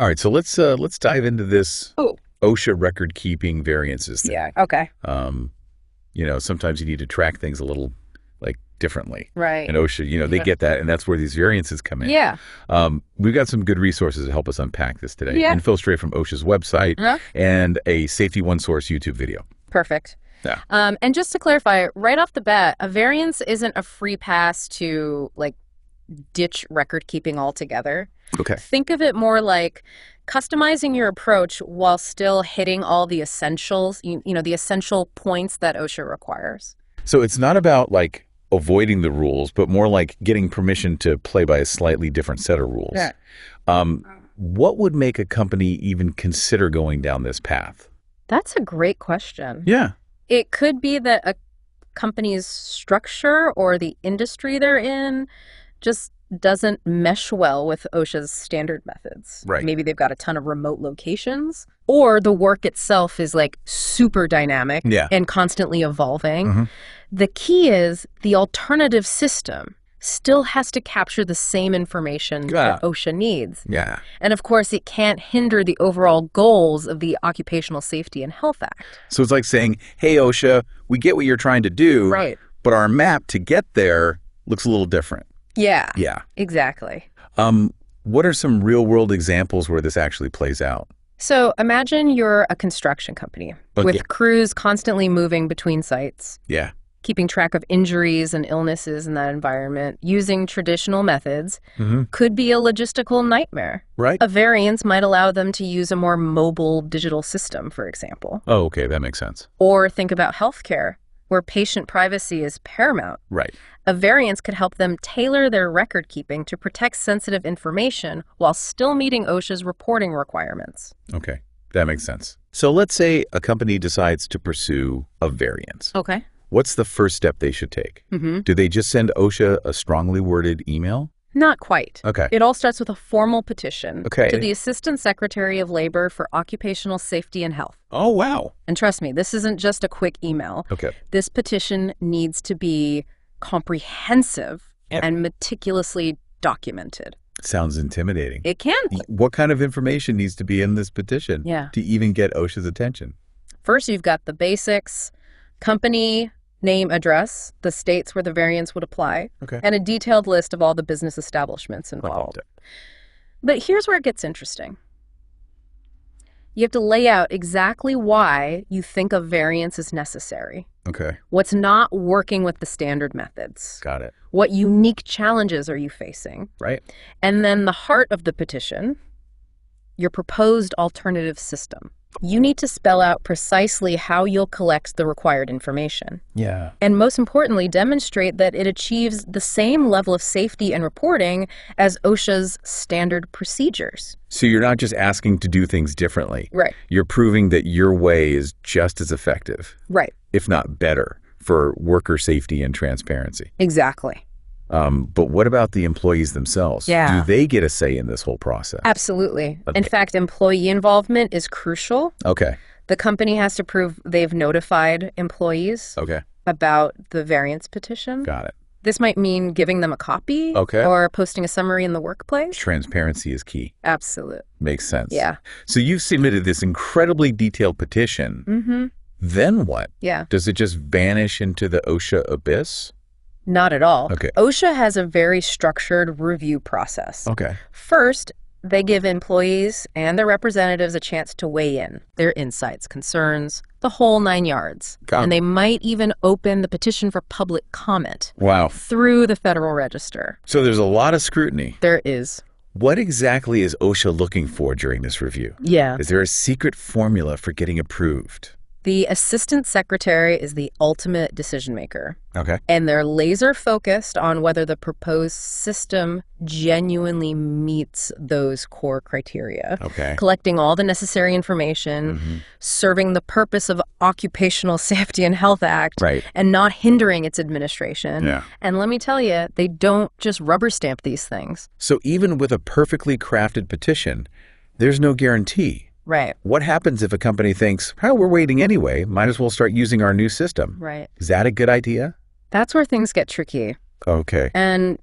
All right, so let's dive into this OSHA record keeping variances thing. Yeah. Okay. Sometimes you need to track things a little differently. Right. And OSHA, they get that, and that's where these variances come in. Yeah. We've got some good resources to help us unpack this today. Yeah. Info straight from OSHA's website and a Safety One Source YouTube video. Perfect. Yeah. And just to clarify, right off the bat, a variance isn't a free pass to ditch record keeping altogether. Okay. Think of it more like customizing your approach while still hitting all the essentials, the essential points that OSHA requires. So it's not about avoiding the rules, but more like getting permission to play by a slightly different set of rules. Yeah. What would make a company even consider going down this path? That's a great question. Yeah. It could be that a company's structure or the industry they're in just doesn't mesh well with OSHA's standard methods. Right. Maybe they've got a ton of remote locations, or the work itself is super dynamic and constantly evolving. Mm-hmm. The key is the alternative system still has to capture the same information that OSHA needs. Yeah. And of course, it can't hinder the overall goals of the Occupational Safety and Health Act. So it's like saying, hey, OSHA, we get what you're trying to do, right, but our map to get there looks a little different. Yeah. Yeah. Exactly. What are some real-world examples where this actually plays out? So imagine you're a construction company with crews constantly moving between sites. Yeah. Keeping track of injuries and illnesses in that environment using traditional methods could be a logistical nightmare. Right. A variance might allow them to use a more mobile digital system, for example. Oh, okay. That makes sense. Or think about healthcare, where patient privacy is paramount. Right. A variance could help them tailor their record keeping to protect sensitive information while still meeting OSHA's reporting requirements. Okay. That makes sense. So let's say a company decides to pursue a variance. Okay. What's the first step they should take? Do they just send OSHA a strongly worded email? Not quite. Okay. It all starts with a formal petition to the Assistant Secretary of Labor for Occupational Safety and Health. Oh, wow. And trust me, this isn't just a quick email. Okay. This petition needs to be comprehensive and meticulously documented. Sounds intimidating. It can. What kind of information needs to be in this petition to even get OSHA's attention? First, you've got the basics: company name, address, the states where the variance would apply, and a detailed list of all the business establishments involved. But here's where it gets interesting. You have to lay out exactly why you think a variance is necessary. Okay. What's not working with the standard methods. Got it. What unique challenges are you facing? Right. And then the heart of the petition, your proposed alternative system. You need to spell out precisely how you'll collect the required information. Yeah. And most importantly, demonstrate that it achieves the same level of safety and reporting as OSHA's standard procedures. So you're not just asking to do things differently. Right. You're proving that your way is just as effective. Right. If not better for worker safety and transparency. Exactly. But what about the employees themselves? Yeah. Do they get a say in this whole process? Absolutely. In fact, employee involvement is crucial. Okay. The company has to prove they've notified employees about the variance petition. Got it. This might mean giving them a copy or posting a summary in the workplace. Transparency is key. Absolute. Makes sense. Yeah. So you've submitted this incredibly detailed petition. Then what? Yeah. Does it just vanish into the OSHA abyss? Not at all. Okay. OSHA has a very structured review process. Okay. First, they give employees and their representatives a chance to weigh in, their insights, concerns, the whole 9 yards. And they might even open the petition for public comment. Wow. Through the Federal Register. So there's a lot of scrutiny. There is. What exactly is OSHA looking for during this review? Yeah. Is there a secret formula for getting approved? The Assistant Secretary is the ultimate decision maker. Okay. And they're laser focused on whether the proposed system genuinely meets those core criteria. Okay. Collecting all the necessary information, serving the purpose of Occupational Safety and Health Act, and not hindering its administration. Yeah. And let me tell you, they don't just rubber stamp these things. So even with a perfectly crafted petition, there's no guarantee. Right. What happens if a company thinks, oh, we're waiting anyway, might as well start using our new system? Right. Is that a good idea? That's where things get tricky. Okay. And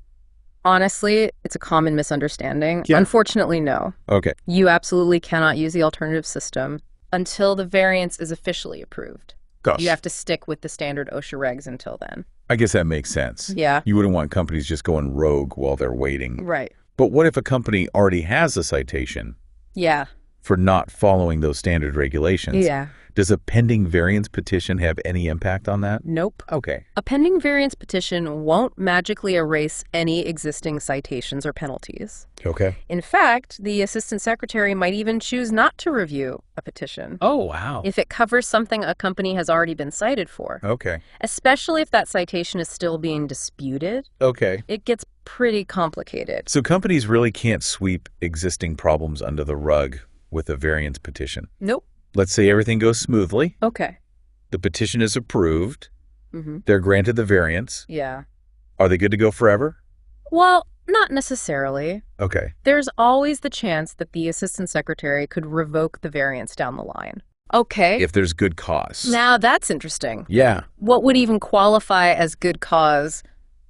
Honestly, it's a common misunderstanding. Yeah. Unfortunately, no. Okay. You absolutely cannot use the alternative system until the variance is officially approved. Gosh. You have to stick with the standard OSHA regs until then. I guess that makes sense. Yeah. You wouldn't want companies just going rogue while they're waiting. Right. But what if a company already has a citation Yeah. for not following those standard regulations? Yeah. Does a pending variance petition have any impact on that? Nope. Okay. A pending variance petition won't magically erase any existing citations or penalties. Okay. In fact, the assistant secretary might even choose not to review a petition Oh, wow. if it covers something a company has already been cited for, Okay. especially if that citation is still being disputed. Okay. It gets pretty complicated. So companies really can't sweep existing problems under the rug with a variance petition. Nope. Let's say everything goes smoothly. Okay. The petition is approved. Mm-hmm. They're granted the variance. Yeah. Are they good to go forever? Well, not necessarily. Okay. There's always the chance that the assistant secretary could revoke the variance down the line. Okay. If there's good cause. Now that's interesting. Yeah. What would even qualify as good cause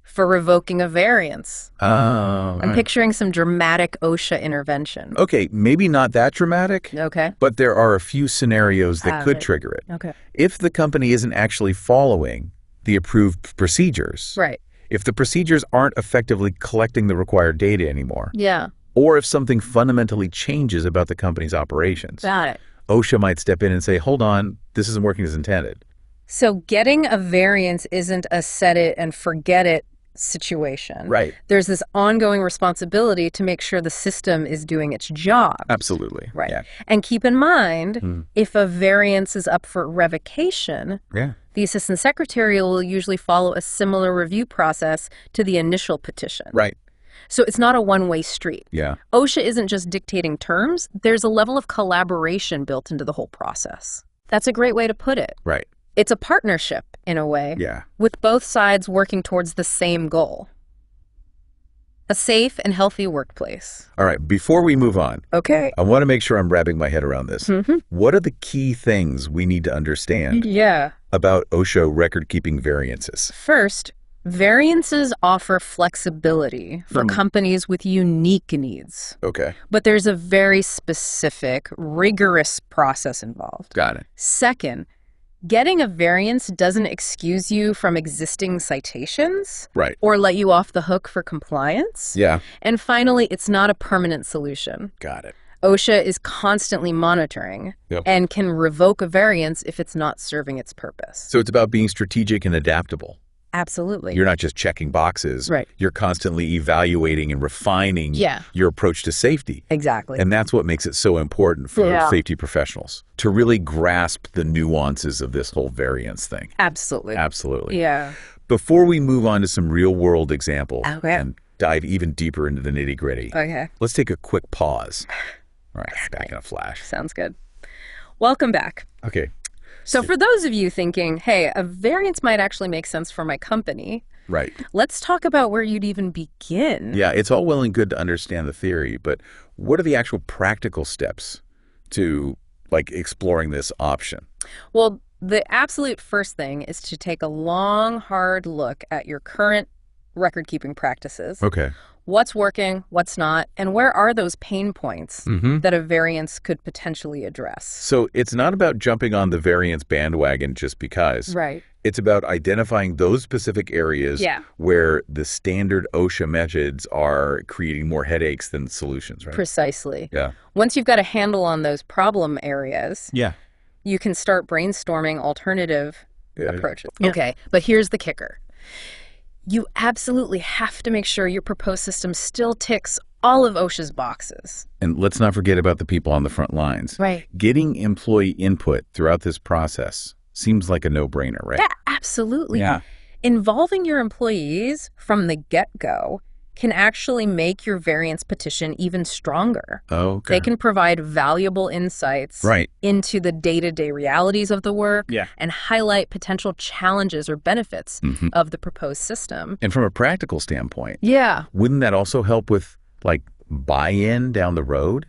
for revoking a variance? I'm picturing some dramatic OSHA intervention. Okay, maybe not that dramatic. Okay. But there are a few scenarios that could Right. trigger it. Okay. If the company isn't actually following the approved procedures. Right. If the procedures aren't effectively collecting the required data anymore. Yeah. Or if something fundamentally changes about the company's operations. Got it. OSHA might step in and say, hold on, this isn't working as intended. So getting a variance isn't a set it and forget it situation. Right. There's this ongoing responsibility to make sure the system is doing its job. Absolutely. Right. Yeah. And keep in mind, if a variance is up for revocation, Yeah. the assistant secretary will usually follow a similar review process to the initial petition. Right. So it's not a one-way street. Yeah. OSHA isn't just dictating terms. There's a level of collaboration built into the whole process. That's a great way to put it. Right. It's a partnership, in a way, Yeah. with both sides working towards the same goal. A safe and healthy workplace. All right. Before we move on, Okay. I want to make sure I'm wrapping my head around this. What are the key things we need to understand Yeah. about OSHA record-keeping variances? First, variances offer flexibility for companies with unique needs. Okay. But there's a very specific, rigorous process involved. Got it. Second, getting a variance doesn't excuse you from existing citations Right. or let you off the hook for compliance. Yeah. And finally, it's not a permanent solution. Got it. OSHA is constantly monitoring and can revoke a variance if it's not serving its purpose. So it's about being strategic and adaptable. Absolutely. You're not just checking boxes. Right. You're constantly evaluating and refining your approach to safety. Exactly. And that's what makes it so important for safety professionals to really grasp the nuances of this whole variance thing. Absolutely. Absolutely. Yeah. Before we move on to some real world examples Okay. and dive even deeper into the nitty gritty, Okay. let's take a quick pause. All right, back in a flash. Sounds good. Welcome back. Okay. So for those of you thinking, hey, a variance might actually make sense for my company, Right. let's talk about where you'd even begin. Yeah, it's all well and good to understand the theory, but what are the actual practical steps to exploring this option? Well, the absolute first thing is to take a long, hard look at your current record-keeping practices. Okay. What's working, what's not, and where are those pain points that a variance could potentially address? So it's not about jumping on the variance bandwagon just because. Right. It's about identifying those specific areas where the standard OSHA methods are creating more headaches than solutions, right? Precisely. Yeah. Once you've got a handle on those problem areas, you can start brainstorming alternative approaches. Yeah. Okay, but here's the kicker. You absolutely have to make sure your proposed system still ticks all of OSHA's boxes. And let's not forget about the people on the front lines. Right. Getting employee input throughout this process seems like a no-brainer, right? Yeah, absolutely. Yeah. Involving your employees from the get-go can actually make your variance petition even stronger. Okay. They can provide valuable insights into the day-to-day realities of the work and highlight potential challenges or benefits of the proposed system. And from a practical standpoint, Yeah. wouldn't that also help with buy-in down the road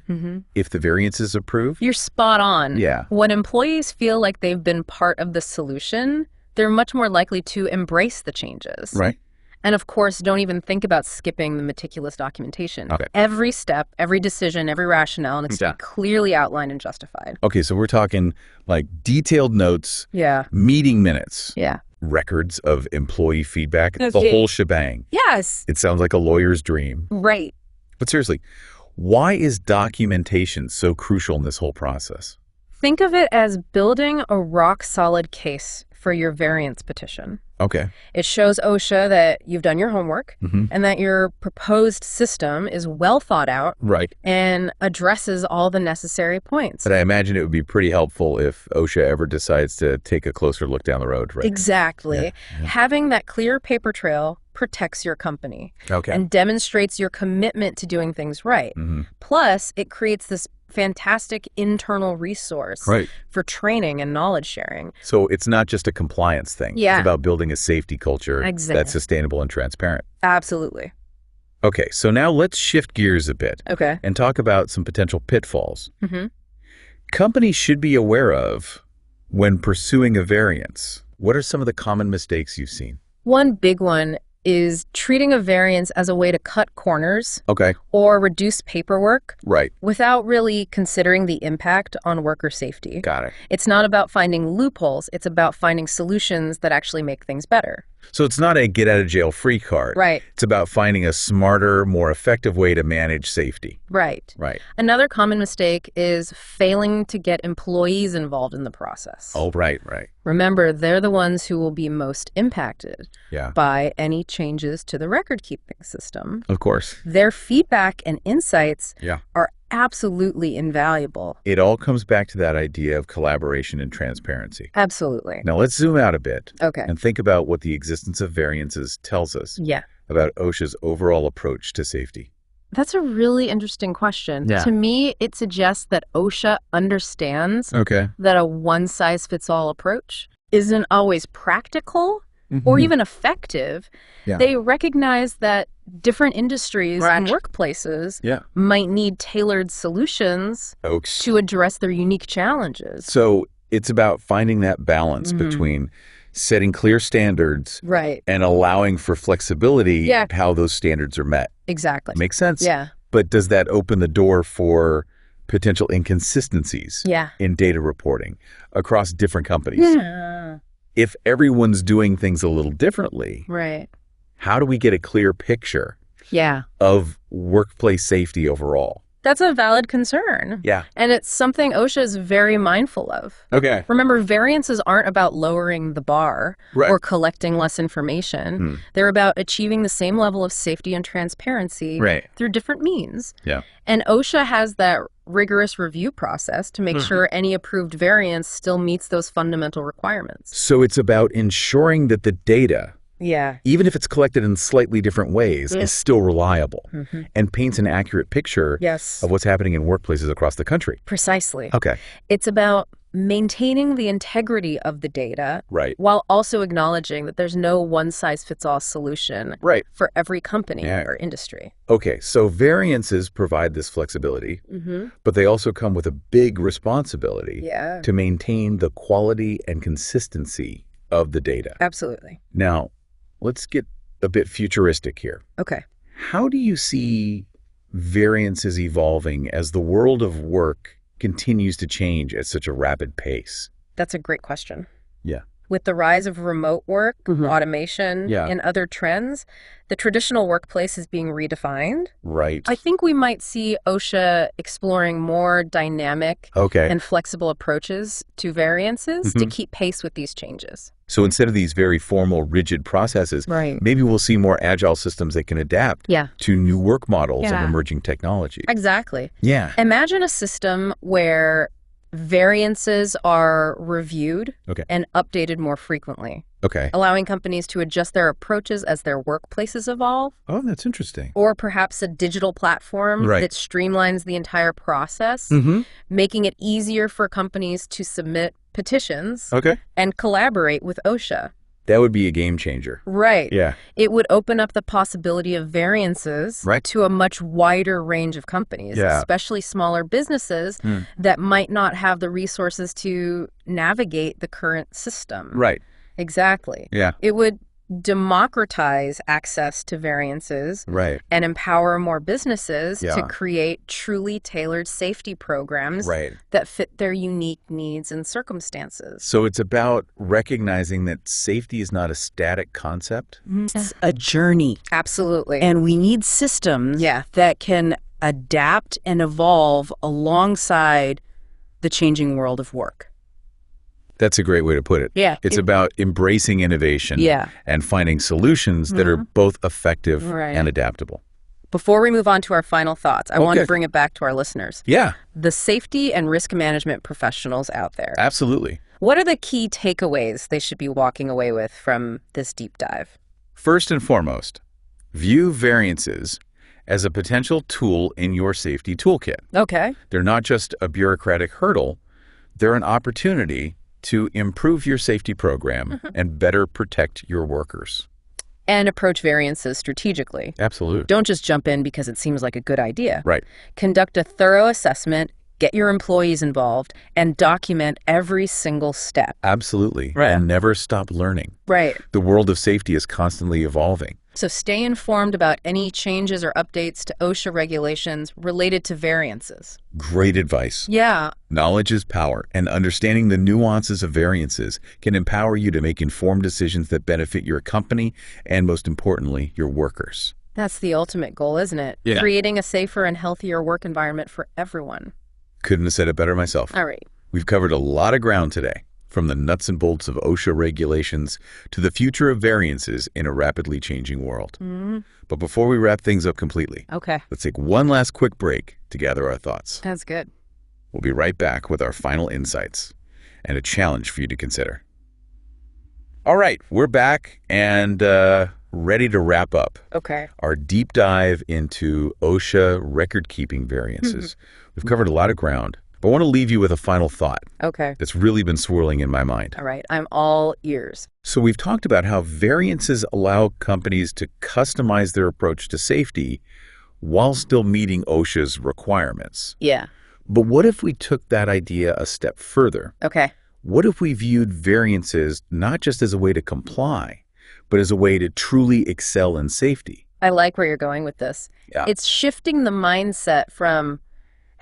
if the variance is approved? You're spot on. Yeah. When employees feel like they've been part of the solution, they're much more likely to embrace the changes. Right. And of course, don't even think about skipping the meticulous documentation. Okay. Every step, every decision, every rationale needs to be clearly outlined and justified. Okay, so we're talking like detailed notes, meeting minutes, records of employee feedback, the whole shebang. Yes. It sounds like a lawyer's dream. Right. But seriously, why is documentation so crucial in this whole process? Think of it as building a rock-solid case for your variance petition. Okay. It shows OSHA that you've done your homework and that your proposed system is well thought out and addresses all the necessary points. But I imagine it would be pretty helpful if OSHA ever decides to take a closer look down the road, right? Exactly. Yeah. Having that clear paper trail protects your company and demonstrates your commitment to doing things right. Plus, it creates this fantastic internal resource for training and knowledge sharing. So it's not just a compliance thing. It's about building a safety culture that's sustainable and transparent. Absolutely. Okay, so now let's shift gears a bit and talk about some potential pitfalls. Companies should be aware of when pursuing a variance. What are some of the common mistakes you've seen? One big one is treating a variance as a way to cut corners or reduce paperwork without really considering the impact on worker safety. Got it. It's not about finding loopholes. It's about finding solutions that actually make things better. So it's not a get-out-of-jail-free card. Right. It's about finding a smarter, more effective way to manage safety. Right. Another common mistake is failing to get employees involved in the process. Oh, right. Remember, they're the ones who will be most impacted by any changes to the record-keeping system. Of course. Their feedback and insights are absolutely invaluable. It all comes back to that idea of collaboration and transparency. Absolutely. Now let's zoom out a bit and think about what the existence of variances tells us about OSHA's overall approach to safety. That's a really interesting question. To me, it suggests that OSHA understands that a one-size-fits-all approach isn't always practical or even effective. They recognize that different industries and workplaces might need tailored solutions to address their unique challenges. So it's about finding that balance between setting clear standards and allowing for flexibility how those standards are met. Exactly. Makes sense. But does that open the door for potential inconsistencies in data reporting across different companies? If everyone's doing things a little differently, how do we get a clear picture of workplace safety overall? That's a valid concern. And it's something OSHA is very mindful of. Remember, variances aren't about lowering the bar or collecting less information. They're about achieving the same level of safety and transparency through different means. And OSHA has that rigorous review process to make sure any approved variance still meets those fundamental requirements. So it's about ensuring that the data, even if it's collected in slightly different ways, is still reliable and paints an accurate picture of what's happening in workplaces across the country. Precisely. It's about maintaining the integrity of the data while also acknowledging that there's no one-size-fits-all solution for every company or industry. Okay, so variances provide this flexibility, but they also come with a big responsibility to maintain the quality and consistency of the data. Absolutely. Now, let's get a bit futuristic here. How do you see variances evolving as the world of work continues to change at such a rapid pace? That's a great question. With the rise of remote work, automation, and other trends, the traditional workplace is being redefined. I think we might see OSHA exploring more dynamic and flexible approaches to variances to keep pace with these changes. So instead of these very formal, rigid processes, maybe we'll see more agile systems that can adapt to new work models and emerging technology. Exactly. Imagine a system where variances are reviewed and updated more frequently, allowing companies to adjust their approaches as their workplaces evolve. Oh, that's interesting. Or perhaps a digital platform that streamlines the entire process, making it easier for companies to submit petitions and collaborate with OSHA. That would be a game changer. It would open up the possibility of variances to a much wider range of companies, especially smaller businesses that might not have the resources to navigate the current system. Exactly. It would democratize access to variances, and empower more businesses to create truly tailored safety programs that fit their unique needs and circumstances. So it's about recognizing that safety is not a static concept. It's a journey. Absolutely. And we need systems that can adapt and evolve alongside the changing world of work. That's a great way to put it. Yeah. It's about embracing innovation and finding solutions that are both effective and adaptable. Before we move on to our final thoughts, I want to bring it back to our listeners. Yeah. The safety and risk management professionals out there. Absolutely. What are the key takeaways they should be walking away with from this deep dive? First and foremost, view variances as a potential tool in your safety toolkit. Okay. They're not just a bureaucratic hurdle. They're an opportunity to improve your safety program and better protect your workers. And approach variances strategically. Absolutely. Don't just jump in because it seems like a good idea. Right. Conduct a thorough assessment, get your employees involved, and document every single step. Absolutely. Right. And never stop learning. Right. The world of safety is constantly evolving. So stay informed about any changes or updates to OSHA regulations related to variances. Great advice. Yeah. Knowledge is power, and understanding the nuances of variances can empower you to make informed decisions that benefit your company and, most importantly, your workers. That's the ultimate goal, isn't it? Yeah. Creating a safer and healthier work environment for everyone. Couldn't have said it better myself. All right. We've covered a lot of ground today, from the nuts and bolts of OSHA regulations to the future of variances in a rapidly changing world. But before we wrap things up completely, let's take one last quick break to gather our thoughts. That's good. We'll be right back with our final insights and a challenge for you to consider. All right, we're back and ready to wrap up our deep dive into OSHA record-keeping variances. We've covered a lot of ground, but I want to leave you with a final thought that's really been swirling in my mind. All right, I'm all ears. So we've talked about how variances allow companies to customize their approach to safety while still meeting OSHA's requirements. Yeah. But what if we took that idea a step further? What if we viewed variances not just as a way to comply, but as a way to truly excel in safety? I like where you're going with this. Yeah. It's shifting the mindset from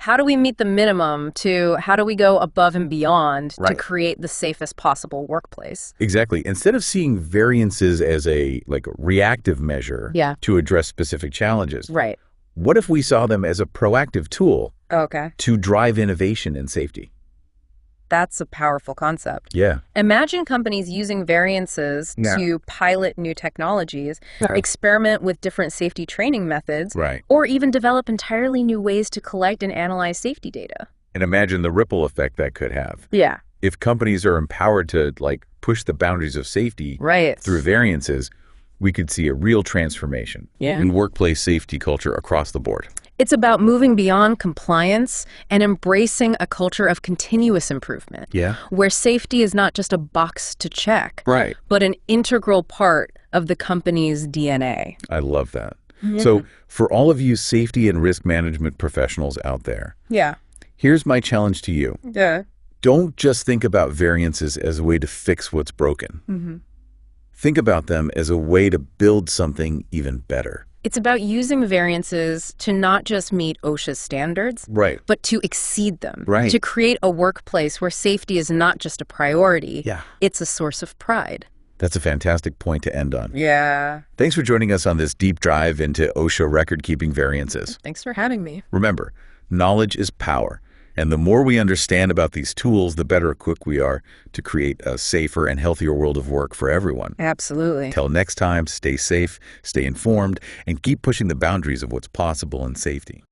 how do we meet the minimum to how do we go above and beyond to create the safest possible workplace. Exactly. Instead of seeing variances as a reactive measure to address specific challenges, what if we saw them as a proactive tool to drive innovation in safety? That's a powerful concept. Yeah. Imagine companies using variances to pilot new technologies, experiment with different safety training methods, or even develop entirely new ways to collect and analyze safety data. And imagine the ripple effect that could have. Yeah. If companies are empowered to push the boundaries of safety through variances, we could see a real transformation in workplace safety culture across the board. It's about moving beyond compliance and embracing a culture of continuous improvement. Yeah. Where safety is not just a box to check, but an integral part of the company's DNA. I love that. So for all of you safety and risk management professionals out there, here's my challenge to you. Don't just think about variances as a way to fix what's broken. Think about them as a way to build something even better. It's about using variances to not just meet OSHA's standards, but to exceed them, to create a workplace where safety is not just a priority, it's a source of pride. That's a fantastic point to end on. Yeah. Thanks for joining us on this deep dive into OSHA record-keeping variances. Thanks for having me. Remember, knowledge is power. And the more we understand about these tools, the better equipped we are to create a safer and healthier world of work for everyone. Absolutely. Till next time, stay safe, stay informed, and keep pushing the boundaries of what's possible in safety.